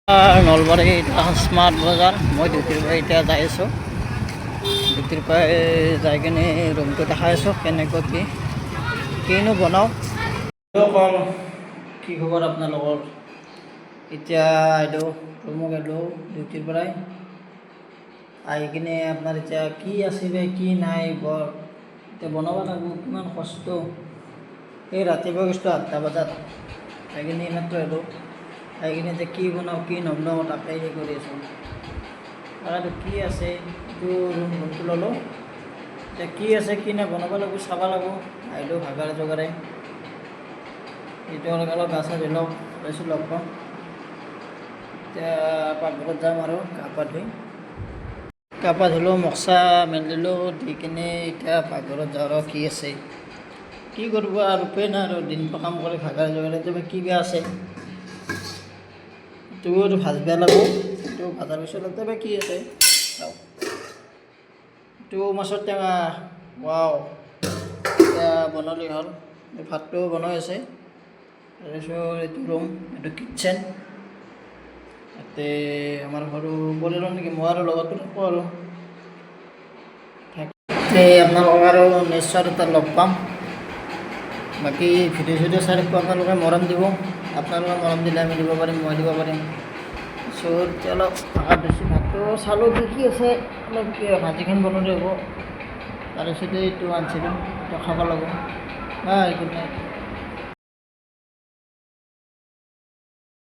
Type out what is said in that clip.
Nalbari smart বজাৰ মই ডিউটিৰ পৰা এতিয়া যাই আছোঁ। ডিউটিৰ পৰা যাই কিনে ৰুমটো দেখাই আছোঁ কেনেকৈ কিনো বনাওঁ। কল কি খবৰ আপোনালোকৰ? এতিয়া এইটো ৰুমক গ'লোঁ ডিউটিৰ পৰাই আহি কিনে আপোনাৰ এতিয়া কি আছিলে কি নাই বৰ এতিয়া বনাব লাগিব। কিমান কষ্ট। এই ৰাতিপুৱা গৈছিলোঁ 8টা বজাত আহি কিনে এইমাত্ৰ আহিলোঁ। আহি কিনে এতিয়া কি বনাওঁ কি নবনাওঁ তাকে কৰি আছোঁ। আৰু কি আছে এইটো ৰুমটো ল'লোঁ। এতিয়া কি আছে কি নাই বনাব লাগিব চাব লাগিব। আহিলোঁ ভাগাৰে জোগাৰে এইটো অলপ গা চা ধুই লওক তাৰপিছত লগ পাওঁ। এতিয়া পাকঘৰত যাম আৰু গা পা ধুলোঁ মচা মেলিলোঁ দি কিনে এতিয়া পাকঘৰত যাওঁ আৰু কি আছে কি কৰিব আৰু উপায় নাই আৰু দিনটো কাম কৰি ভাগাৰে জোগাৰে এতিয়া কি বেয়া আছে এইটো ভাজিব লাগিব। এইটো ভাজাৰ পিছত বা কি আছে এইটো মাছৰ টেঙা ৱাও এতিয়া বনালেই হ'ল। ভাতটো বনাই আছে তাৰপিছত এইটো ৰুম এইটো কিটচেন ইয়াতে আমাৰ সৰু পৰিয়ালৰ নেকি মই আৰু লগতো থাকোঁ আৰু আপোনালোকক আৰু নিশ্চয় এটা লগ পাম। বাকী ভিডিঅ' চিডিঅ' চাই থাকিব আপোনালোকে মৰম দিব। আপোনালোকে মৰম দিলে আমি দিব পাৰিম মই দিব পাৰিম। তাৰপিছত অলপ ভাত বেছি ভাতটো চালোঁ কি আছে অলপ ভাজিখন বনালে হ'ব। তাৰপিছতে এইটো আনিছিলোঁ এইটো খাব লাগিব। Bye good night.